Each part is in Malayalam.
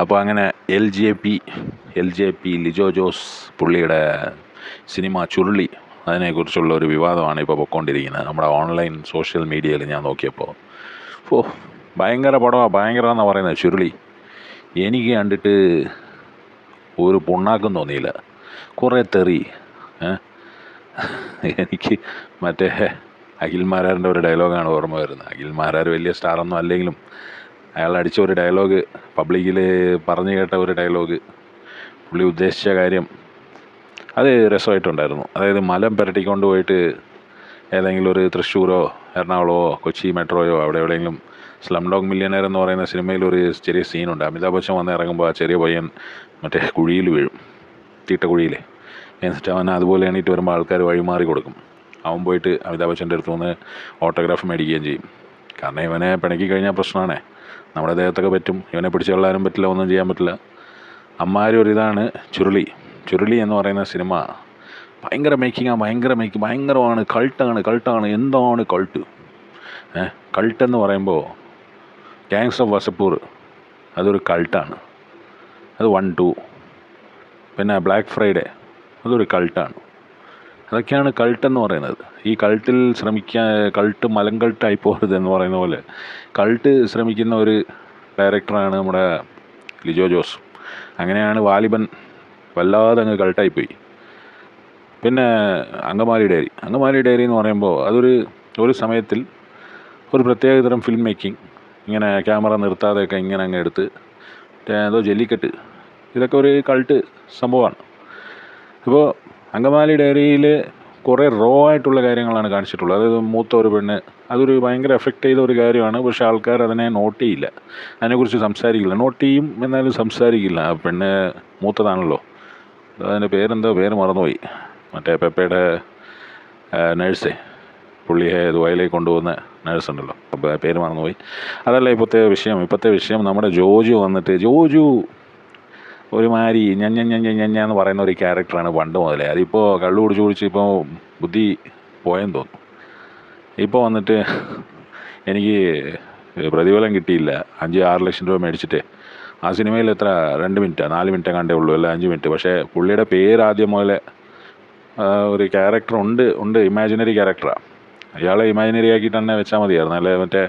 അപ്പോൾ അങ്ങനെ L J P Lijo Jose പുള്ളിയുടെ സിനിമ ചുരുളി, അതിനെക്കുറിച്ചുള്ള ഒരു വിവാദമാണ് ഇപ്പോൾ പൊയ്ക്കൊണ്ടിരിക്കുന്നത് നമ്മുടെ ഓൺലൈൻ സോഷ്യൽ മീഡിയയിൽ. ഞാൻ നോക്കിയപ്പോൾ ഭയങ്കര പടമാണ്, ഭയങ്കരമെന്നാണ് പറയുന്നത് ചുരുളി. എനിക്ക് കണ്ടിട്ട് ഒരു പുണ്ണാക്കും തോന്നിയില്ല, കുറേ തെറി. എനിക്ക് മറ്റേ അഖിൽമാരാറിൻ്റെ ഒരു ഡയലോഗാണ് ഓർമ്മ വരുന്നത്. അഖിൽമാരാർ വലിയ സ്റ്റാറൊന്നും അല്ലെങ്കിലും അയാൾ അടിച്ച ഒരു ഡയലോഗ്, പബ്ലിക്കിൽ പറഞ്ഞു കേട്ട ഒരു ഡയലോഗ്, പുള്ളി ഉദ്ദേശിച്ച കാര്യം അത് രസമായിട്ടുണ്ടായിരുന്നു. അതായത് മലം പുരട്ടിക്കൊണ്ട് പോയിട്ട് ഏതെങ്കിലും ഒരു തൃശ്ശൂരോ എറണാകുളമോ കൊച്ചി മെട്രോയോ അവിടെ എവിടെയെങ്കിലും സ്ലം ഡോഗ് മില്യനെയർ എന്ന് പറയുന്ന സിനിമയിൽ ഒരു ചെറിയ സീനുണ്ട്. അമിതാഭ് ബച്ചൻ വന്ന് ഇറങ്ങുമ്പോൾ ആ ചെറിയ പയ്യൻ മറ്റേ കുഴിയിൽ വീഴും, തീട്ടക്കുഴിയിൽ. എന്നിട്ട് അവൻ അതുപോലെ എണീറ്റ് വരുമ്പോൾ ആൾക്കാർ വഴിമാറി കൊടുക്കും. അവൻ പോയിട്ട് അമിതാഭ് ബച്ചൻ്റെ അടുത്ത് നിന്ന് ഓട്ടോഗ്രാഫ് മേടിക്കുകയും ചെയ്യും. കാരണം ഇവനെ പിണക്കി കഴിഞ്ഞാൽ പ്രശ്നമാണ്, നമ്മുടെ ദേഹത്തൊക്കെ പറ്റും, ഇവനെ പിടിച്ച് കൊള്ളാനും പറ്റില്ല, ഒന്നും ചെയ്യാൻ പറ്റില്ല. അമ്മാതിരി ഒരിതാണ് ചുരുളി എന്ന് പറയുന്ന സിനിമ. ഭയങ്കര മേക്കിങ്ങാണ്, ഭയങ്കരമാണ്, കൾട്ടാണ്. എന്താണ് കൾട്ട്? കൾട്ടെന്ന് പറയുമ്പോൾ ഗാങ്സ് ഓഫ് വസപ്പൂർ അതൊരു കൾട്ടാണ്, അത് 1, 2. പിന്നെ ബ്ലാക്ക് ഫ്രൈഡേ അതൊരു കൾട്ടാണ്. അതൊക്കെയാണ് കൾട്ടെന്ന് പറയുന്നത്. ഈ കൾട്ടിൽ കൾട്ട് മലങ്കൾട്ടായി പോകരുതെന്ന് പറയുന്ന പോലെ കൾട്ട് ശ്രമിക്കുന്ന ഒരു ഡയറക്ടറാണ് നമ്മുടെ ലിജോ ജോസ്. അങ്ങനെയാണ് വാലിബൻ വല്ലാതെ അങ്ങ് കൾട്ടായിപ്പോയി. പിന്നെ അങ്കമാലി ഡയറി എന്ന് പറയുമ്പോൾ ഒരു സമയത്തിൽ ഒരു പ്രത്യേകതരം ഫിലിം മേക്കിംഗ്, ഇങ്ങനെ ക്യാമറ നിർത്താതെയൊക്കെ ഇങ്ങനെ അങ്ങ് എടുത്ത് ഏതോ ജല്ലിക്കെട്ട്, ഇതൊക്കെ ഒരു കൾട്ട് സംഭവമാണ്. ഇപ്പോൾ അങ്കമാലി ഡയറിയിൽ കുറേ റോ ആയിട്ടുള്ള കാര്യങ്ങളാണ് കാണിച്ചിട്ടുള്ളത്. അതായത് മൂത്ത ഒരു പെണ്ണ്, അതൊരു ഭയങ്കര എഫക്റ്റ് ചെയ്ത ഒരു കാര്യമാണ്. പക്ഷേ ആൾക്കാർ അതിനെ നോട്ട് ചെയ്യില്ല, അതിനെക്കുറിച്ച് സംസാരിക്കില്ല. നോട്ട് ചെയ്യും എന്നാലും സംസാരിക്കില്ല. ആ പെണ്ണ് മൂത്തതാണല്ലോ, അതിൻ്റെ പേര് മറന്നുപോയി. മറ്റേ പെപ്പയുടെ നേഴ്സേ, പുള്ളിയെ ദുബായിലേക്ക് കൊണ്ടുപോകുന്ന നേഴ്സുണ്ടല്ലോ, പേര് മറന്നുപോയി. അതല്ല ഇപ്പോഴത്തെ വിഷയം. നമ്മുടെ ജോജു വന്നിട്ട് ഒരുമാതിരി എന്ന് പറയുന്ന ഒരു ക്യാരക്ടറാണ് പണ്ട് മുതലേ. അതിപ്പോൾ കള്ളു കുടിച്ച് ഇപ്പോൾ ബുദ്ധി പോയെന്ന് തോന്നുന്നു. ഇപ്പോൾ വന്നിട്ട് എനിക്ക് പ്രതിഫലം കിട്ടിയില്ല, 5-6 ലക്ഷം രൂപ മേടിച്ചിട്ട് ആ സിനിമയിൽ എത്ര 2 മിനിറ്റ് 4 മിനിറ്റ് കണ്ടേ ഉള്ളൂ, അല്ല 5 മിനിറ്റ്. പക്ഷേ പുള്ളിയുടെ പേര് ആദ്യം മുതലേ ഒരു ക്യാരക്ടർ ഉണ്ട്, ഇമാജിനറി ക്യാരക്ടറാണ്. ഇയാളെ ഇമാജിനറി ആക്കിയിട്ട് തന്നെ വെച്ചാൽ മതിയായിരുന്നു, അല്ലെ മറ്റേ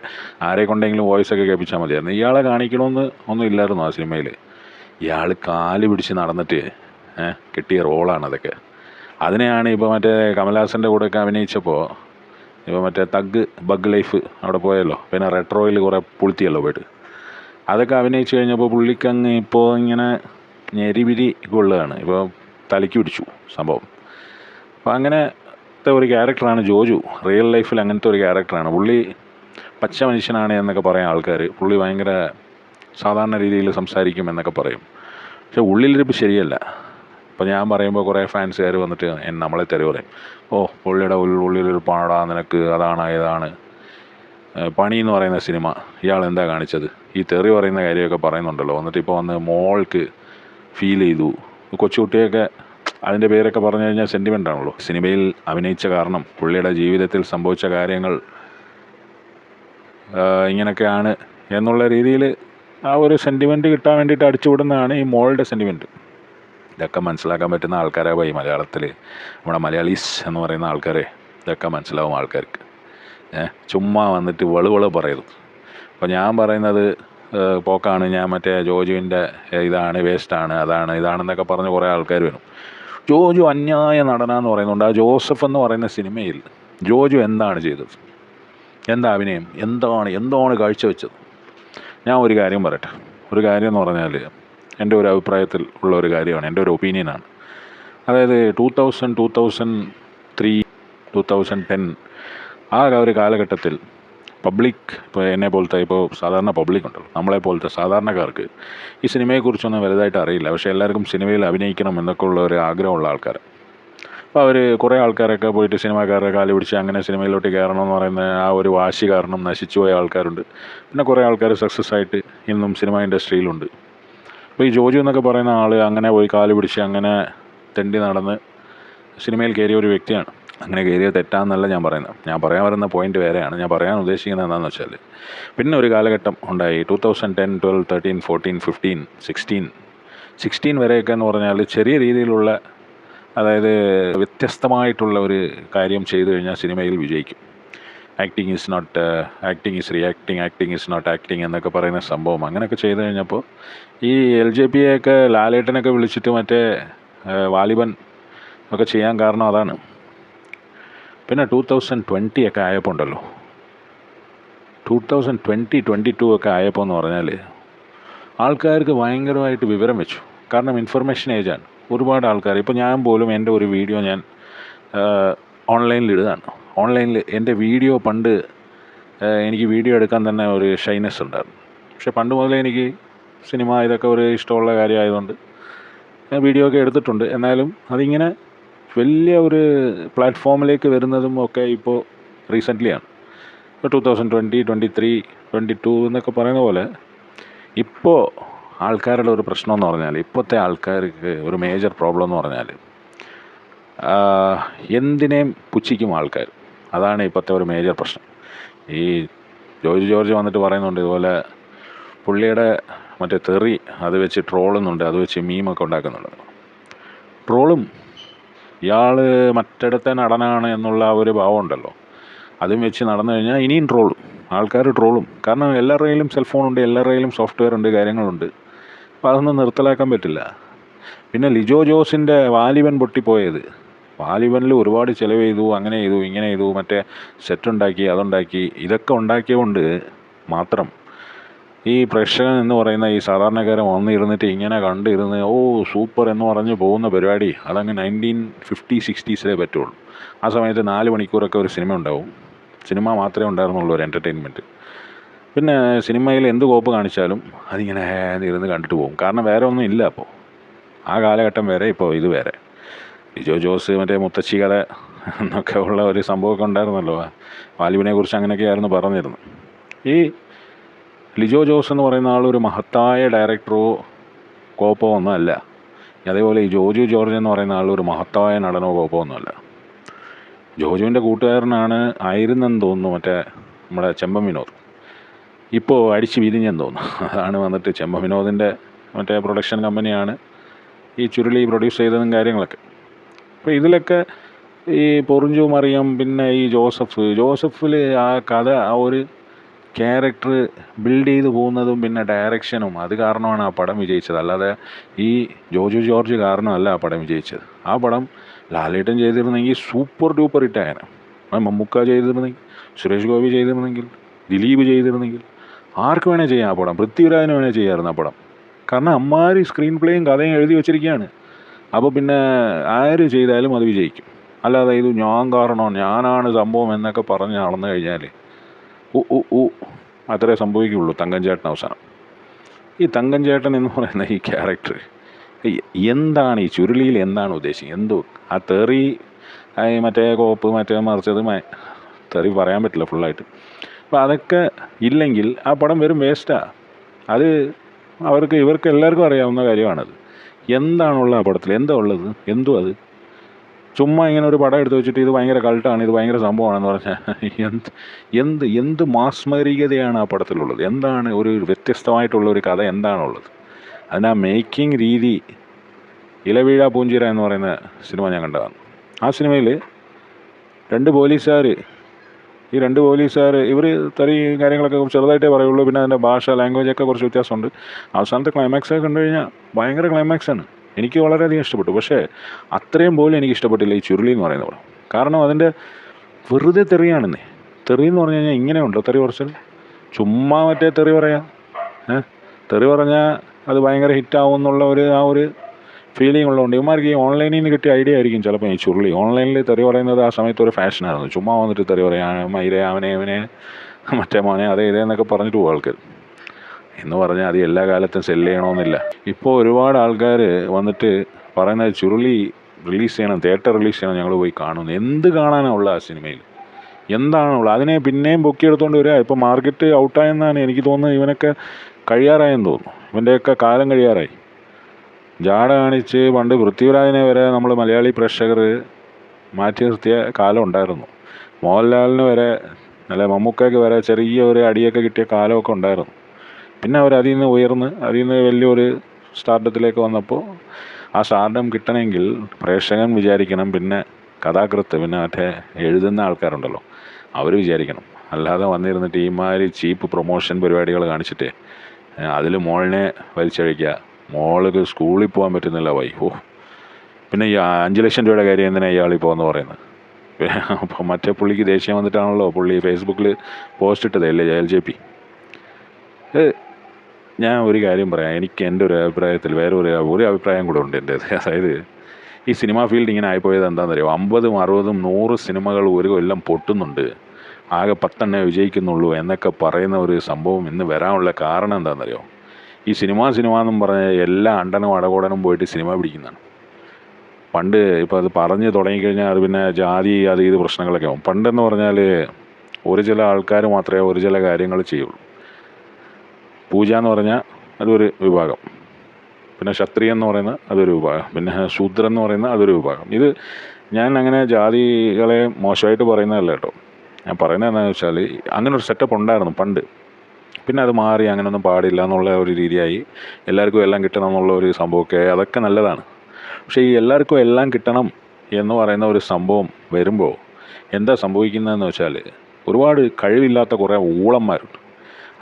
ആരെ കൊണ്ടെങ്കിലും വോയിസൊക്കെ കേൾപ്പിച്ചാൽ മതിയായിരുന്നു. ഇയാളെ കാണിക്കണമെന്ന് ഒന്നും ഇല്ലായിരുന്നു ആ സിനിമയിൽ. ഇയാൾ കാല് പിടിച്ച് നടന്നിട്ട് കിട്ടിയ റോളാണ് അതൊക്കെ. അതിനെയാണ് ഇപ്പോൾ മറ്റേ കമൽഹാസൻ്റെ കൂടെയൊക്കെ അഭിനയിച്ചപ്പോൾ, ഇപ്പോൾ മറ്റേ ബഗ് ലൈഫ് അവിടെ പോയല്ലോ, പിന്നെ റെട്രോയിൽ കുറേ പുളുത്തിയല്ലോ പോയിട്ട്, അതൊക്കെ അഭിനയിച്ച് കഴിഞ്ഞപ്പോൾ പുള്ളിക്കങ്ങ് ഇപ്പോൾ ഇങ്ങനെ ഞെരിപിരി കൊള്ളുകയാണ്. ഇപ്പോൾ തലയ്ക്ക് പിടിച്ചു സംഭവം. അപ്പോൾ അങ്ങനത്തെ ഒരു ക്യാരക്ടറാണ് ജോജു. റിയൽ ലൈഫിൽ അങ്ങനത്തെ ഒരു ക്യാരക്ടറാണ് പുള്ളി. പച്ച മനുഷ്യനാണ് എന്നൊക്കെ പറയാം ആൾക്കാർ. പുള്ളി ഭയങ്കര സാധാരണ രീതിയിൽ സംസാരിക്കും എന്നൊക്കെ പറയും, പക്ഷെ ഉള്ളിലിരിപ്പ് ശരിയല്ല. അപ്പോൾ ഞാൻ പറയുമ്പോൾ കുറേ ഫാൻസുകാർ വന്നിട്ട് നമ്മളെ തെറി പറയും. പുള്ളിയുടെ ഉള്ളിലൊരു പാടാ നിനക്ക്, അതാണ് ഇതാണ്. പണി എന്ന് പറയുന്ന സിനിമ ഇയാൾ എന്താ കാണിച്ചത്? ഈ തെറി പറയുന്ന കാര്യമൊക്കെ പറയുന്നുണ്ടല്ലോ, എന്നിട്ട് ഇപ്പോൾ വന്ന് മോൾക്ക് ഫീൽ ചെയ്തു. കൊച്ചുകുട്ടിയൊക്കെ അതിൻ്റെ പേരൊക്കെ പറഞ്ഞു കഴിഞ്ഞാൽ സെൻറ്റിമെൻ്റ് ആണല്ലോ. സിനിമയിൽ അഭിനയിച്ച കാരണം, പുള്ളിയുടെ ജീവിതത്തിൽ സംഭവിച്ച കാര്യങ്ങൾ ഇങ്ങനെയൊക്കെയാണ് എന്നുള്ള രീതിയിൽ ആ ഒരു സെൻറ്റിമെൻറ്റ് കിട്ടാൻ വേണ്ടിയിട്ട് അടിച്ചുവിടുന്നതാണ് ഈ മോളുടെ സെൻറ്റിമെൻറ്റ്. ഇതൊക്കെ മനസ്സിലാക്കാൻ പറ്റുന്ന ആൾക്കാരെ പോയി മലയാളത്തിൽ, നമ്മുടെ മലയാളീസ് എന്ന് പറയുന്ന ആൾക്കാരെ ഇതൊക്കെ മനസ്സിലാവും ആൾക്കാർക്ക്. ചുമ്മാ വന്നിട്ട് വെളുവെളു പറയരുത്. അപ്പോൾ ഞാൻ പറയുന്നത് പോക്കാണ്, ഞാൻ മറ്റേ ജോജുവിൻ്റെ ഇതാണ് വേസ്റ്റാണ്, അതാണ് ഇതാണെന്നൊക്കെ പറഞ്ഞ് കുറേ ആൾക്കാർ വരും. ജോജു അന്യായ നടനാന്ന് പറയുന്നുണ്ട്. ആ ജോസഫ് എന്ന് പറയുന്ന സിനിമയിൽ ജോജു എന്താണ് ചെയ്തത്? എന്താ അഭിനയം? എന്താണ് കാഴ്ചവെച്ചത്? ഞാൻ ഒരു കാര്യം പറയട്ടെ. ഒരു കാര്യം എന്ന് പറഞ്ഞാൽ എൻ്റെ ഒരു അഭിപ്രായത്തിൽ ഉള്ള ഒരു കാര്യമാണ്, എൻ്റെ ഒരു ഒപ്പീനിയനാണ്. അതായത് 2003, 2010 ആ ഒരു കാലഘട്ടത്തിൽ പബ്ലിക്, ഇപ്പോൾ എന്നെ പോലത്തെ, ഇപ്പോൾ സാധാരണ പബ്ലിക് ഉണ്ടല്ലോ, നമ്മളെപ്പോലത്തെ സാധാരണക്കാർക്ക് ഈ സിനിമയെക്കുറിച്ചൊന്നും വലുതായിട്ട് അറിയില്ല. പക്ഷേ എല്ലാവർക്കും സിനിമയിൽ അഭിനയിക്കണം എന്നൊക്കെ ഉള്ള ഒരു ആഗ്രഹമുള്ള ആൾക്കാർ. അപ്പോൾ അവർ കുറേ ആൾക്കാരൊക്കെ പോയിട്ട് സിനിമാക്കാരുടെ കാല് പിടിച്ച് അങ്ങനെ സിനിമയിലോട്ട് കയറണമെന്ന് പറയുന്ന ആ ഒരു വാശി കാരണം നശിച്ചു പോയ ആൾക്കാരുണ്ട്. പിന്നെ കുറേ ആൾക്കാർ സക്സസ് ആയിട്ട് ഇന്നും സിനിമ ഇൻഡസ്ട്രിയിലുണ്ട്. അപ്പോൾ ഈ ജോജു എന്നൊക്കെ പറയുന്ന ആൾ അങ്ങനെ പോയി കാല് പിടിച്ച് അങ്ങനെ തെണ്ടി നടന്ന് സിനിമയിൽ കയറിയ ഒരു വ്യക്തിയാണ്. അങ്ങനെ കയറിയത് തെറ്റാന്നല്ല ഞാൻ പറയുന്നത്. ഞാൻ പറയാൻ വരുന്ന പോയിന്റ് വേറെയാണ്. ഞാൻ പറയാൻ ഉദ്ദേശിക്കുന്നത് എന്താണെന്ന് വെച്ചാൽ, പിന്നെ ഒരു കാലഘട്ടം ഉണ്ടായി 2010, 12, 13, 14, 15, 16 വരെയൊക്കെ എന്ന് പറഞ്ഞാൽ ചെറിയ രീതിയിലുള്ള, അതായത് വ്യത്യസ്തമായിട്ടുള്ള ഒരു കാര്യം ചെയ്തു കഴിഞ്ഞാൽ സിനിമയിൽ വിജയിക്കും. Acting is not acting is reacting, acting is not acting എന്നൊക്കെ പറയുന്ന സംഭവം അങ്ങനെയൊക്കെ ചെയ്തു കഴിഞ്ഞപ്പോൾ ഈ LJP ഒക്കെ ലാലേട്ടനൊക്കെ വിളിച്ചിട്ട് മറ്റേ വാലിബൻ ഒക്കെ ചെയ്യാൻ കാരണം അതാണ്. പിന്നെ 2020 ഒക്കെ ആയപ്പോൾ ഉണ്ടല്ലോ, 2020, 22 ഒക്കെ ആയപ്പോൾ എന്ന് പറഞ്ഞാൽ ആൾക്കാർക്ക് ഭയങ്കരമായിട്ട് വിവരം വെച്ചു. കാരണം ഇൻഫർമേഷൻ ഏജാണ്. ഒരുപാട് ആൾക്കാർ, ഇപ്പോൾ ഞാൻ പോലും എൻ്റെ ഒരു വീഡിയോ ഞാൻ ഓൺലൈനിൽ ഇടുകയാണ്. ഓൺലൈനിൽ എൻ്റെ വീഡിയോ പണ്ട് എനിക്ക് വീഡിയോ എടുക്കാൻ തന്നെ ഒരു ഷൈനെസ് ഉണ്ടായിരുന്നു. പക്ഷെ പണ്ട് മുതലേ എനിക്ക് സിനിമ ഇതൊക്കെ ഒരു ഇഷ്ടമുള്ള കാര്യമായതുകൊണ്ട് ഞാൻ വീഡിയോ ഒക്കെ എടുത്തിട്ടുണ്ട്. എന്നാലും അതിങ്ങനെ വലിയ ഒരു പ്ലാറ്റ്ഫോമിലേക്ക് വരുന്നതും ഒക്കെ ഇപ്പോൾ റീസെൻ്റ്ലിയാണ്. ഇപ്പോൾ 2020, 23, 22 എന്നൊക്കെ പറയുന്ന പോലെ ഇപ്പോൾ ആൾക്കാരുടെ ഒരു പ്രശ്നം എന്ന് പറഞ്ഞാൽ, ഇപ്പോഴത്തെ ആൾക്കാർക്ക് ഒരു മേജർ പ്രോബ്ലം എന്ന് പറഞ്ഞാൽ എന്തിനേയും പുച്ഛിക്കും ആൾക്കാർ. അതാണ് ഇപ്പോഴത്തെ ഒരു മേജർ പ്രശ്നം. ഈ ജോർജ് വന്നിട്ട് പറയുന്നുണ്ട് ഇതുപോലെ പുള്ളിയുടെ മറ്റേ തെറി അത് വെച്ച് ട്രോളുന്നുണ്ട്, അത് വെച്ച് മീമൊക്കെ ഉണ്ടാക്കുന്നുണ്ട്. ട്രോളും ഇയാൾ മറ്റിടത്തെ നടനാണ് എന്നുള്ള ഒരു ഭാവം ഉണ്ടല്ലോ, അതും വെച്ച് നടന്നു കഴിഞ്ഞാൽ ഇനിയും ട്രോളും, ആൾക്കാർ ട്രോളും. കാരണം എല്ലാവരുടെ കയ്യിലും സെൽഫോണുണ്ട്, എല്ലാവരുടെ കയ്യിലും സോഫ്റ്റ്വെയർ ഉണ്ട്, കാര്യങ്ങളുണ്ട്. അപ്പോൾ അതൊന്നും നിർത്തലാക്കാൻ പറ്റില്ല. പിന്നെ ലിജോ ജോസിൻ്റെ വാലിബൻ പൊട്ടിപ്പോയത്, വാലിബനിൽ ഒരുപാട് ചിലവ് ചെയ്തു, അങ്ങനെ ചെയ്തു, ഇങ്ങനെ ചെയ്തു, മറ്റേ സെറ്റ് ഉണ്ടാക്കി, അതുണ്ടാക്കി, ഇതൊക്കെ ഉണ്ടാക്കിയതുകൊണ്ട് മാത്രം ഈ പ്രേക്ഷകൻ എന്ന് പറയുന്ന ഈ സാധാരണക്കാരൻ വന്നിരുന്നിട്ട് ഇങ്ങനെ കണ്ടിരുന്ന് ഓ സൂപ്പർ എന്ന് പറഞ്ഞ് പോകുന്ന പരിപാടി അതങ്ങ് 1950s, 60s പറ്റുള്ളൂ. ആ സമയത്ത് 4 മണിക്കൂറൊക്കെ ഒരു സിനിമ ഉണ്ടാവും. സിനിമ മാത്രമേ ഉണ്ടായിരുന്നുള്ളൂ ഒരു എൻ്റർടൈൻമെൻറ്റ്. പിന്നെ സിനിമയിൽ എന്ത് കോപ്പ് കാണിച്ചാലും അതിങ്ങനെ ഇരുന്ന് കണ്ടിട്ട് പോകും. കാരണം വേറെ ഒന്നും ഇല്ല അപ്പോൾ. ആ കാലഘട്ടം വേറെ, ഇപ്പോൾ ഇത് വേറെ. ലിജോ ജോസ് മറ്റേ മുത്തശ്ശി കഥ എന്നൊക്കെ ഉള്ള ഒരു സംഭവമൊക്കെ ഉണ്ടായിരുന്നല്ലോ, വാലിബിനെ കുറിച്ച് അങ്ങനെയൊക്കെയായിരുന്നു പറഞ്ഞിരുന്നത്. ഈ ലിജോ ജോസ് എന്ന് പറയുന്ന ആളൊരു മഹത്തായ ഡയറക്ടറോ കോപ്പോ ഒന്നും അല്ല. അതേപോലെ ഈ ജോജു ജോർജ് എന്ന് പറയുന്ന ആളൊരു മഹത്തായ നടനോ കോപ്പോ ഒന്നുമല്ല. ജോജുവിൻ്റെ കൂട്ടുകാരനാണ് ആയിരുന്നെന്ന് തോന്നുന്നു മറ്റേ നമ്മുടെ ചെമ്പൻ വിനോദ്. ഇപ്പോൾ അടിച്ച് വിരിഞ്ഞെന്ന് തോന്നുന്നു. അതാണ് വന്നിട്ട് ചെമ്പൻ വിനോദിൻ്റെ മറ്റേ പ്രൊഡക്ഷൻ കമ്പനിയാണ് ഈ ചുരുളി പ്രൊഡ്യൂസ് ചെയ്തതും കാര്യങ്ങളൊക്കെ. അപ്പോൾ ഇതിലൊക്കെ ഈ പൊറിഞ്ചു മറിയം, പിന്നെ ഈ ജോസഫിൽ ആ കഥ, ആ ഒരു ക്യാരക്ടർ ബിൽഡ് ചെയ്ത് പോകുന്നതും പിന്നെ ഡയറക്ഷനും, അത് കാരണമാണ് ആ പടം വിജയിച്ചത്. അല്ലാതെ ഈ ജോജു ജോർജ് കാരണമല്ല ആ പടം വിജയിച്ചത്. ആ പടം ലാലേട്ടൻ ചെയ്തിരുന്നെങ്കിൽ സൂപ്പർ ഡൂപ്പർ ഹിറ്റായേനെ. മമ്മൂക്ക ചെയ്തിരുന്നെങ്കിൽ, സുരേഷ് ഗോപി ചെയ്തിരുന്നെങ്കിൽ, ദിലീപ് ചെയ്തിരുന്നെങ്കിൽ, ആർക്ക് വേണേൽ ചെയ്യാം ആ പടം. പൃഥ്വിരാജിന് വേണേൽ ചെയ്യാമായിരുന്നു ആ പടം. കാരണം അമ്മാര് സ്ക്രീൻ പ്ലേയും കഥയും എഴുതി വെച്ചിരിക്കുകയാണ്. അപ്പോൾ പിന്നെ ആര് ചെയ്താലും അത് വിജയിക്കും. അല്ലാതെ ഇത് ഞാൻ കാരണം, ഞാനാണ് സംഭവം എന്നൊക്കെ പറഞ്ഞ് നടന്നു കഴിഞ്ഞാൽ അത്രേ സംഭവിക്കുകയുള്ളൂ. തങ്കൻ ചേട്ടൻ അവസാനം, ഈ തങ്കൻ ചേട്ടൻ എന്ന് പറയുന്ന ഈ ക്യാരക്ടർ എന്താണ് ഈ ചുരുളിയിൽ എന്താണ് ഉദ്ദേശിക്കുന്നത്? എന്തോ ആ തെറി, മറ്റേ കോപ്പ്, മറ്റേ മറിച്ചത്, തെറി പറയാൻ പറ്റില്ല ഫുള്ളായിട്ട്. അപ്പോൾ അതൊക്കെ ഇല്ലെങ്കിൽ ആ പടം വെറും വേസ്റ്റാണ്. അത് ഇവർക്ക് എല്ലാവർക്കും അറിയാവുന്ന കാര്യമാണത്. എന്താണുള്ള ആ പടത്തിൽ എന്താ ഉള്ളത്? എന്തോ അത് ചുമ്മാ ഇങ്ങനെ ഒരു പടം എടുത്ത് വെച്ചിട്ട് ഇത് ഭയങ്കര കൾട്ടാണ്, ഇത് ഭയങ്കര സംഭവമാണെന്ന് പറഞ്ഞാൽ എന്ത് മാസ്മരികതയാണ് ആ പടത്തിലുള്ളത്? എന്താണ് ഒരു വ്യത്യസ്തമായിട്ടുള്ള ഒരു കഥ എന്താണുള്ളത്? അതിന് ആ മേക്കിംഗ് രീതി. ഇലവീഴ പൂഞ്ചിര എന്ന് പറയുന്ന സിനിമ ഞാൻ കണ്ടതാണ്. ആ സിനിമയിൽ 2 പോലീസുകാർ, ഈ 2 പോലീസുകാർ ഇവർ തറി കാര്യങ്ങളൊക്കെ ചെറുതായിട്ടേ പറയുള്ളൂ. പിന്നെ അതിൻ്റെ ഭാഷ, ലാംഗ്വേജൊക്കെ കുറച്ച് വ്യത്യാസമുണ്ട്. അവസാനത്തെ ക്ലൈമാക്സൊക്കെ കണ്ടു കഴിഞ്ഞാൽ ഭയങ്കര ക്ലൈമാക്സാണ്. എനിക്ക് വളരെയധികം ഇഷ്ടപ്പെട്ടു. പക്ഷേ അത്രയും പോലും എനിക്ക് ഇഷ്ടപ്പെട്ടില്ല ഈ ചുരുളി എന്ന് പറയുന്ന പടം. കാരണം അതിൻ്റെ വെറുതെ തെറിയാണെന്നേ. തെറി എന്ന് പറഞ്ഞു കഴിഞ്ഞാൽ ഇങ്ങനെയുണ്ടോ തെറി കുറച്ചത്? ചുമ്മാ മറ്റേ തെറി പറയാം. തെറി പറഞ്ഞാൽ അത് ഭയങ്കര ഹിറ്റാവും എന്നുള്ള ആ ഒരു ഫീലിംഗ് ഉള്ളതുകൊണ്ട് ഇവന്മാർക്ക് ഈ ഓൺലൈനിൽ നിന്ന് കിട്ടിയ ഐഡിയ ആയിരിക്കും ചിലപ്പോൾ ഈ ചുരുളി. ഓൺലൈനിൽ തെറി പറയുന്നത് ആ സമയത്ത് ഒരു ഫാഷനായിരുന്നു. ചുമ്മാ വന്നിട്ട് തെറി പറയാം, മയിരെ, അവനെ മറ്റേ മോനെ, അതേ ഇതേന്നൊക്കെ പറഞ്ഞിട്ട് പോകും ആൾക്കാർ. എന്ന് പറഞ്ഞാൽ അത് എല്ലാ കാലത്തും സെല്ല് ചെയ്യണമെന്നില്ല. ഇപ്പോൾ ഒരുപാട് ആൾക്കാർ വന്നിട്ട് പറയുന്നത് ചുരുളി റിലീസ് ചെയ്യണം, തിയേറ്റർ റിലീസ് ചെയ്യണം, ഞങ്ങൾ പോയി കാണുന്നു. എന്ത് കാണാനാണുള്ള ആ സിനിമയിൽ? എന്താണുള്ളത്? അതിനെ പിന്നെയും പൊക്കിയെടുത്തുകൊണ്ട് വരിക. ഇപ്പോൾ മാർക്കറ്റ് ഔട്ടായെന്നാണ് എനിക്ക് തോന്നുന്നത്. ഇവനൊക്കെ കഴിയാറായെന്ന് തോന്നുന്നു. ഇവൻ്റെയൊക്കെ കാലം കഴിയാറായി. ജാട കാണിച്ച് പണ്ട് പൃഥ്വിരാജിനെ വരെ നമ്മൾ മലയാളി പ്രേക്ഷകർ മാറ്റി നിർത്തിയ കാലം ഉണ്ടായിരുന്നു. മോഹൻലാലിന് വരെ അല്ല മമ്മൂക്കയ്ക്ക് വരെ ചെറിയ ഒരു അടിയൊക്കെ കിട്ടിയ കാലമൊക്കെ ഉണ്ടായിരുന്നു. പിന്നെ അവർ അതിൽ നിന്ന് ഉയർന്ന് അതിൽ നിന്ന് വലിയൊരു സ്റ്റാർഡത്തിലേക്ക് വന്നപ്പോൾ ആ സ്റ്റാർഡം കിട്ടണമെങ്കിൽ പ്രേക്ഷകൻ വിചാരിക്കണം, പിന്നെ കഥാകൃത്ത്, പിന്നെ മറ്റേ എഴുതുന്ന ആൾക്കാരുണ്ടല്ലോ അവർ വിചാരിക്കണം. അല്ലാതെ വന്നിരുന്നിട്ട് ഈമാതിരി ചീപ്പ് പ്രൊമോഷൻ പരിപാടികൾ കാണിച്ചിട്ട് അതിൽ മോളിനെ വലിച്ചഴിക്കുക. മോൾക്ക് സ്കൂളിൽ പോകാൻ പറ്റുന്നില്ല പിന്നെ ഈ 5 ലക്ഷം രൂപയുടെ കാര്യം എന്തിനാണ് ഇയാളിപ്പോൾ എന്ന് പറയുന്നത്? അപ്പോൾ മറ്റേ പുള്ളിക്ക് ദേഷ്യം വന്നിട്ടാണല്ലോ പുള്ളി ഫേസ്ബുക്കിൽ പോസ്റ്റ് ഇട്ടത് അല്ലേ LJP. ഞാൻ ഒരു കാര്യം പറയാം, എനിക്ക് എൻ്റെ ഒരു അഭിപ്രായത്തിൽ വേറെ ഒരു അഭിപ്രായം കൂടെ ഉണ്ട് എൻ്റെ. അതായത് ഈ സിനിമാ ഫീൽഡ് ഇങ്ങനെ ആയിപ്പോയത് എന്താണെന്നറിയോ? 50, 60, 100 സിനിമകൾ ഒരു കൊല്ലം പൊട്ടുന്നുണ്ട്, ആകെ 10 വിജയിക്കുന്നുള്ളൂ എന്നൊക്കെ പറയുന്ന ഒരു സംഭവം ഇന്ന് വരാനുള്ള കാരണം എന്താണെന്നറിയോ? ഈ സിനിമ എന്നും പറഞ്ഞ എല്ലാ അണ്ടനും അടകോടനും പോയിട്ട് സിനിമ പിടിക്കുന്നതാണ്. പണ്ട് ഇപ്പോൾ അത് പറഞ്ഞ് തുടങ്ങിക്കഴിഞ്ഞാൽ അത് പിന്നെ ജാതി അത് ഇത് പ്രശ്നങ്ങളൊക്കെ ആവും. പണ്ടെന്ന് പറഞ്ഞാൽ ഒരു ചില ആൾക്കാർ മാത്രമേ ഒരു ചില കാര്യങ്ങൾ ചെയ്യുള്ളൂ. പൂജ എന്ന് പറഞ്ഞാൽ അതൊരു വിഭാഗം, പിന്നെ ക്ഷത്രിയൻ എന്ന് പറയുന്ന അതൊരു വിഭാഗം, പിന്നെ ശൂദ്രൻ എന്ന് പറയുന്ന അതൊരു വിഭാഗം. ഇത് ഞാൻ അങ്ങനെ ജാതികളെ മോശമായിട്ട് പറയുന്നതല്ല കേട്ടോ. ഞാൻ പറയുന്നത് എന്താണെന്ന് വെച്ചാൽ അങ്ങനെ ഒരു സെറ്റപ്പ് ഉണ്ടായിരുന്നു പണ്ട്. പിന്നെ അത് മാറി, അങ്ങനെയൊന്നും പാടില്ല എന്നുള്ള ഒരു രീതിയായി, എല്ലാവർക്കും എല്ലാം കിട്ടണം എന്നുള്ള ഒരു സംഭവമൊക്കെ, അതൊക്കെ നല്ലതാണ്. പക്ഷേ ഈ എല്ലാവർക്കും എല്ലാം കിട്ടണം എന്ന് പറയുന്ന ഒരു സംഭവം വരുമ്പോൾ എന്താ സംഭവിക്കുന്നതെന്ന് വെച്ചാൽ ഒരുപാട് കഴിവില്ലാത്ത കുറേ ഊളന്മാരുണ്ട്.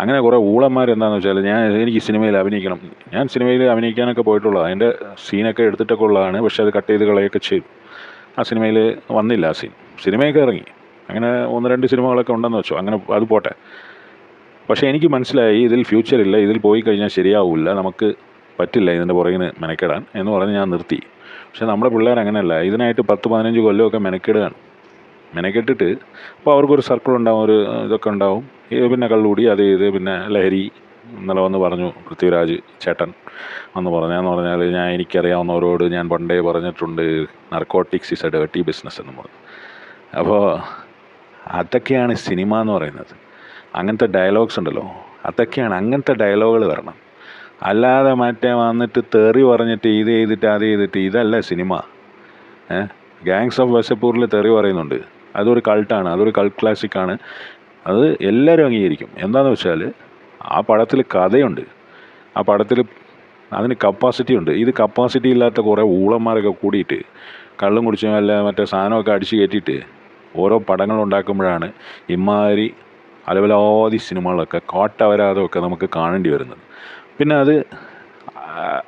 അങ്ങനെ കുറേ ഊളന്മാർ എന്താണെന്ന് വെച്ചാൽ എനിക്ക് സിനിമയിൽ അഭിനയിക്കണം, ഞാൻ സിനിമയിൽ അഭിനയിക്കാനൊക്കെ പോയിട്ടുള്ളതാണ്, അതിൻ്റെ സീനൊക്കെ എടുത്തിട്ടൊക്കെ ഉള്ളതാണ്. പക്ഷേ അത് കട്ട് ചെയ്ത് കളയൊക്കെ ചെയ്തു. ആ സിനിമയിൽ വന്നില്ല ആ സീൻ. സിനിമയൊക്കെ ഇറങ്ങി, അങ്ങനെ 1-2 സിനിമകളൊക്കെ ഉണ്ടെന്ന് വെച്ചോ, അങ്ങനെ അത് പോട്ടെ. പക്ഷേ എനിക്ക് മനസ്സിലായി ഇതിൽ ഫ്യൂച്ചറില്ല, ഇതിൽ പോയി കഴിഞ്ഞാൽ ശരിയാവില്ല, നമുക്ക് പറ്റില്ല ഇതിൻ്റെ പുറകിന് മെനക്കെടാൻ എന്ന് പറഞ്ഞ് ഞാൻ നിർത്തി. പക്ഷേ നമ്മുടെ പിള്ളേർ അങ്ങനെയല്ല, ഇതിനായിട്ട് 10-15 കൊല്ലമൊക്കെ മെനക്കെട്ടിട്ട് അപ്പോൾ അവർക്കൊരു സർക്കിൾ ഉണ്ടാവും, ഒരു ഇതൊക്കെ ഉണ്ടാവും. പിന്നെ കള്ളുകൂടി അത് ഇത്, പിന്നെ ലഹരി. ഇന്നലെ വന്ന് പറഞ്ഞു പൃഥ്വിരാജ് ചേട്ടൻ വന്ന് പറഞ്ഞതെന്ന് പറഞ്ഞാൽ, എനിക്കറിയാവുന്നവരോട് ഞാൻ പണ്ടേ പറഞ്ഞിട്ടുണ്ട്, narcotics is A dirty business എന്ന് പറഞ്ഞു. അപ്പോൾ അതൊക്കെയാണ് സിനിമ എന്ന് പറയുന്നത്. അങ്ങനത്തെ ഡയലോഗ്സ് ഉണ്ടല്ലോ, അതൊക്കെയാണ്. അങ്ങനത്തെ ഡയലോഗുകൾ വരണം. അല്ലാതെ മറ്റേ വന്നിട്ട് തെറി പറഞ്ഞിട്ട് ഇത് ചെയ്തിട്ട് അത് ചെയ്തിട്ട് ഇതല്ല സിനിമ. ഗാങ്സ് ഓഫ് വസപ്പൂരിൽ തെറി പറയുന്നുണ്ട്, അതൊരു കൾട്ടാണ്, അതൊരു കൾട്ട് ക്ലാസിക്കാണ്. അത് എല്ലാവരും അംഗീകരിക്കും. എന്താണെന്ന് വെച്ചാൽ ആ പടത്തിൽ കഥയുണ്ട്, ആ പടത്തിൽ അതിന് കപ്പാസിറ്റി ഉണ്ട്. ഇത് കപ്പാസിറ്റി ഇല്ലാത്ത കുറേ ഊളന്മാരൊക്കെ കൂടിയിട്ട് കള്ളും കുടിച്ച് മറ്റേ സാധനമൊക്കെ അടിച്ച് കയറ്റിയിട്ട് ഓരോ പടങ്ങളുണ്ടാക്കുമ്പോഴാണ് ഇമാതിരി അലവലാതി സിനിമകളൊക്കെ കാട്ടവരാതൊക്കെ നമുക്ക് കാണേണ്ടി വരുന്നത്. പിന്നെ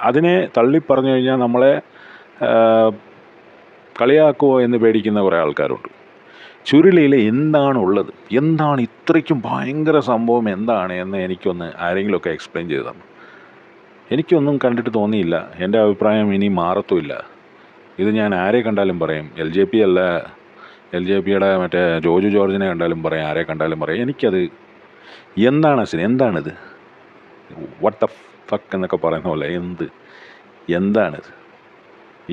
അതിനെ തള്ളിപ്പറഞ്ഞു കഴിഞ്ഞാൽ നമ്മളെ കളിയാക്കുമോ എന്ന് പേടിക്കുന്ന കുറേ ആൾക്കാരുണ്ട്. ചുരുളിയിൽ എന്താണുള്ളത്, എന്താണ് ഇത്രയ്ക്കും ഭയങ്കര സംഭവം എന്താണ് എന്ന് എനിക്കൊന്ന് ആരെങ്കിലുമൊക്കെ എക്സ്പ്ലെയിൻ ചെയ്തു തന്നു. എനിക്കൊന്നും കണ്ടിട്ട് തോന്നിയില്ല, എൻ്റെ അഭിപ്രായം ഇനി മാറത്തുമില്ല. ഇത് ഞാൻ ആരെ കണ്ടാലും പറയും, LJP അല്ല, LJPയുടെ മറ്റേ ജോജു ജോർജിനെ കണ്ടാലും പറയും, ആരെ കണ്ടാലും പറയും, എനിക്കത് എന്താണിത്, വാട്ട് ദ ഫക്ക് എന്നൊക്കെ പറയുന്ന പോലെ എന്താണിത്?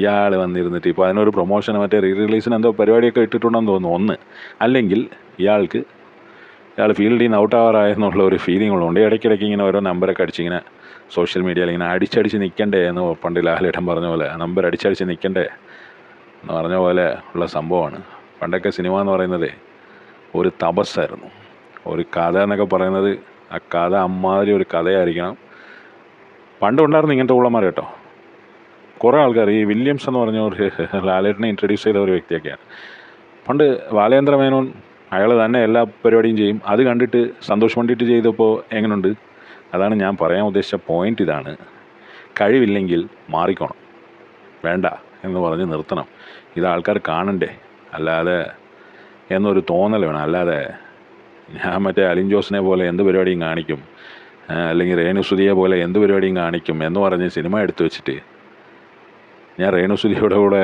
ഇയാൾ വന്നിരുന്നിട്ട് ഇപ്പോൾ അതിനൊരു പ്രൊമോഷൻ മറ്റേ റിലീസിന് എന്തോ പരിപാടിയൊക്കെ ഇട്ടിട്ടുണ്ടെന്ന് തോന്നുന്നു. അല്ലെങ്കിൽ ഇയാൾ ഫീൽഡിൽ നിന്ന് ഔട്ടാവാറായെന്നുള്ള ഒരു ഫീലിംഗ് ഉള്ളതുകൊണ്ട് ഇടയ്ക്കിടയ്ക്ക് ഇങ്ങനെ ഓരോ നമ്പറൊക്കെ അടിച്ചിങ്ങനെ സോഷ്യൽ മീഡിയയിൽ ഇങ്ങനെ അടിച്ചടിച്ച് നിൽക്കണ്ടേ എന്ന് പണ്ട് ലാലേട്ടൻ പറഞ്ഞ പോലെ, നമ്പർ അടിച്ചടിച്ച് നിൽക്കണ്ടേ എന്ന് പറഞ്ഞ പോലെ ഉള്ള സംഭവമാണ്. പണ്ടൊക്കെ സിനിമ എന്ന് പറയുന്നത് ഒരു തപസ്സായിരുന്നു. ഒരു കഥ എന്നൊക്കെ പറയുന്നത് ആ കഥ അമ്മാതിരി ഒരു കഥയായിരിക്കണം. പണ്ടുണ്ടായിരുന്നു ഇങ്ങനത്തെ ഉള്ളമാർ കേട്ടോ. കുറേ ആൾക്കാർ, ഈ വില്യംസ് എന്ന് പറഞ്ഞ ഒരു ലാലേട്ടനെ ഇൻട്രൊഡ്യൂസ് ചെയ്ത ഒരു വ്യക്തിയൊക്കെയാണ്. പണ്ട് ബാലേന്ദ്ര മേനോൻ അയാൾ തന്നെ എല്ലാ പരിപാടിയും ചെയ്യും. അത് കണ്ടിട്ട് സന്തോഷ് പണ്ഡിറ്റ് ചെയ്തപ്പോൾ എങ്ങനെയുണ്ട്? അതാണ് ഞാൻ പറയാൻ ഉദ്ദേശിച്ച പോയിൻ്റ്. ഇതാണ്, കഴിവില്ലെങ്കിൽ മാറിക്കോണം, വേണ്ട എന്ന് പറഞ്ഞ് നിർത്തണം. ഇത് ആൾക്കാർ കാണണ്ടേ, അല്ലാതെ എന്നൊരു തോന്നൽ വേണം. അല്ലാതെ ഞാൻ മറ്റേ അലിൻ ജോസിനെ പോലെ എന്ത് പരിപാടിയും കാണിക്കും, അല്ലെങ്കിൽ രേണുസുതിയെ പോലെ എന്ത് പരിപാടിയും കാണിക്കും എന്ന് പറഞ്ഞ് സിനിമ എടുത്തു വെച്ചിട്ട് ഞാൻ രേണുസുതിയുടെ കൂടെ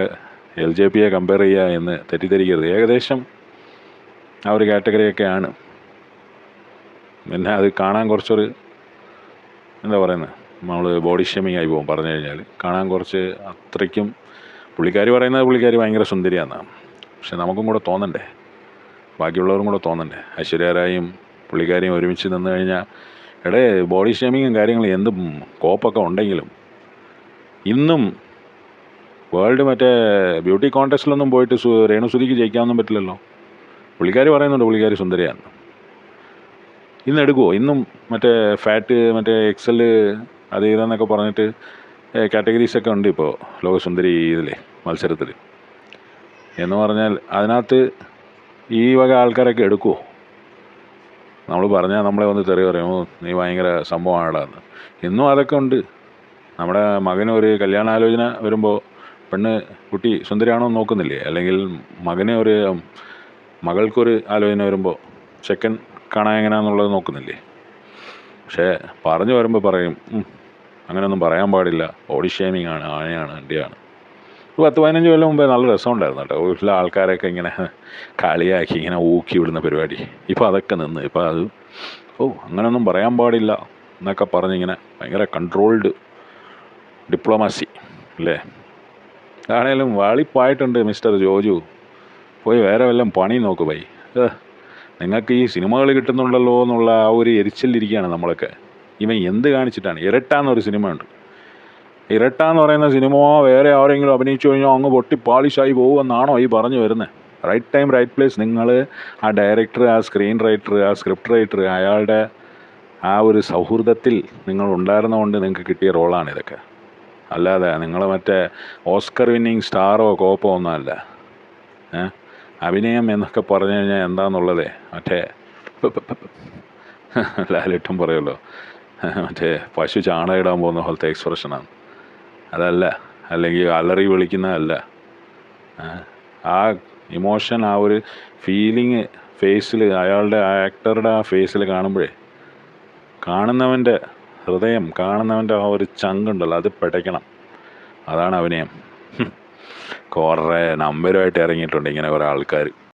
LJPയെ കമ്പയർ ചെയ്യുക എന്ന് തെറ്റിദ്ധരിക്കരുത്. ഏകദേശം ആ ഒരു കാറ്റഗറിയൊക്കെയാണ്. പിന്നെ അത് കാണാൻ കുറച്ചൊരു എന്താ പറയുന്നത്, നമ്മൾ ബോഡി ഷേമിങ് ആയി പോകും പറഞ്ഞു കഴിഞ്ഞാൽ. കാണാൻ കുറച്ച് അത്രയ്ക്കും പുള്ളിക്കാരി പറയുന്നത് പുള്ളിക്കാരി ഭയങ്കര സുന്ദരിയാണെന്നാണ്. പക്ഷെ നമുക്കും കൂടെ തോന്നണ്ടേ, ബാക്കിയുള്ളവരും കൂടെ തോന്നണ്ടേ? ഐശ്വര്യ റായും പുള്ളിക്കാരിയും ഒരുമിച്ച് നിന്ന് കഴിഞ്ഞാൽ ബോഡി ഷേമിങ്ങും കാര്യങ്ങളും എന്തും കോപ്പൊക്കെ ഉണ്ടെങ്കിലും ഇന്നും വേൾഡ് മറ്റേ ബ്യൂട്ടി കോൺടെസ്റ്റിലൊന്നും പോയിട്ട് രേണുസുതിക്ക് ജയിക്കാനൊന്നും പറ്റില്ലല്ലോ. പുള്ളിക്കാരി പറയുന്നുണ്ട് പുള്ളിക്കാരി സുന്ദരിയാണ്. ഇന്ന് എടുക്കുമോ? ഇന്നും മറ്റേ ഫാറ്റ് മറ്റേ എക്സൽ അത് ഇതെന്നൊക്കെ പറഞ്ഞിട്ട് കാറ്റഗറീസൊക്കെ ഉണ്ട് ഇപ്പോൾ ലോകസുന്ദരി ഇതിലെ മത്സരത്തിൽ. എന്ന് പറഞ്ഞാൽ അതിനകത്ത് ഈ വക ആൾക്കാരൊക്കെ എടുക്കുമോ? നമ്മൾ പറഞ്ഞാൽ നമ്മളെ ഒന്ന് തെറി പറയുമോ, നീ ഭയങ്കര സംഭവമാണെന്ന്. ഇന്നും അതൊക്കെ ഉണ്ട്. നമ്മുടെ മകനൊരു കല്യാണാലോചന വരുമ്പോൾ പെണ്ണ് കുട്ടി സുന്ദരിയാണോ എന്ന് നോക്കുന്നില്ലേ? അല്ലെങ്കിൽ മകൾക്കൊരു ആലോചന വരുമ്പോൾ ചെക്കൻ കാണാൻ എങ്ങനെയാണെന്നുള്ളത് നോക്കുന്നില്ലേ? പക്ഷേ പറഞ്ഞു വരുമ്പോൾ പറയും അങ്ങനെയൊന്നും പറയാൻ പാടില്ല, ബോഡി ഷേമിങ് ആണ്, ആനയാണ്, അണ്ടിയാണ്. 10-15 കൊല്ലം മുമ്പേ നല്ല രസമുണ്ടായിരുന്നു കേട്ടോ. വീട്ടിലെ ആൾക്കാരൊക്കെ ഇങ്ങനെ കളിയാക്കി ഇങ്ങനെ ഊക്കി വിടുന്ന പരിപാടി. ഇപ്പോൾ അതൊക്കെ നിന്ന് ഇപ്പോൾ അത് അങ്ങനെയൊന്നും പറയാൻ പാടില്ല എന്നൊക്കെ പറഞ്ഞിങ്ങനെ ഭയങ്കര കൺട്രോൾഡ് ഡിപ്ലോമസി അല്ലേ? ആണേലും വാളിപ്പായിട്ടുണ്ട് മിസ്റ്റർ ജോജു. പോയി വേറെ വല്ലതും പണി നോക്ക് ബൈ. നിങ്ങൾക്ക് ഈ സിനിമകൾ കിട്ടുന്നുണ്ടല്ലോ എന്നുള്ള ആ ഒരു എരിച്ചിലിരിക്കുകയാണ് നമ്മളൊക്കെ. ഇവൻ എന്ത് കാണിച്ചിട്ടാണ്? ഇരട്ട എന്നൊരു സിനിമ ഉണ്ട്. ഇരട്ട എന്ന് പറയുന്ന സിനിമ വേറെ ആരെങ്കിലും അഭിനയിച്ചു കഴിഞ്ഞാൽ അങ്ങ് പൊട്ടി പാളിഷായി പോകുമെന്നാണോ ഈ പറഞ്ഞു വരുന്നത്? Right time right place. നിങ്ങൾ ആ ഡയറക്ടർ, ആ സ്ക്രീൻ റൈറ്റർ, ആ സ്ക്രിപ്റ്റ് റൈറ്റർ, അയാളുടെ ആ ഒരു സൗഹൃദത്തിൽ നിങ്ങൾ ഉണ്ടായിരുന്നതുകൊണ്ട് നിങ്ങൾക്ക് കിട്ടിയ റോളാണ് ഇതൊക്കെ. അല്ലാതെ നിങ്ങൾ മറ്റേ ഓസ്കർ വിന്നിങ് സ്റ്റാറോ കോപ്പോ ഒന്നുമല്ല. അഭിനയം എന്നൊക്കെ പറഞ്ഞു കഴിഞ്ഞാൽ എന്താണെന്നുള്ളതേ മറ്റേ ലാലേട്ടൻ പറയുമല്ലോ, മറ്റേ പശു ചാണകം ഇടാൻ പോകുന്ന പോലത്തെ എക്സ്പ്രഷനാണ്. അതല്ല, അല്ലെങ്കിൽ അലറി വിളിക്കുന്നതല്ല. ആ ഇമോഷൻ, ആ ഒരു ഫീലിങ് ഫേസിൽ, അയാളുടെ ആ ആക്ടറുടെ ആ ഫേസിൽ കാണുമ്പോഴേ കാണുന്നവൻ്റെ ഹൃദയം, കാണുന്നവൻ്റെ ആ ഒരു ചങ്കുണ്ടല്ലോ, അത് പിടയ്ക്കണം. അതാണ് അഭിനയം. കുറേ നമ്പരുമായിട്ട് ഇറങ്ങിയിട്ടുണ്ട് ഇങ്ങനെ കുറേ ആൾക്കാർ.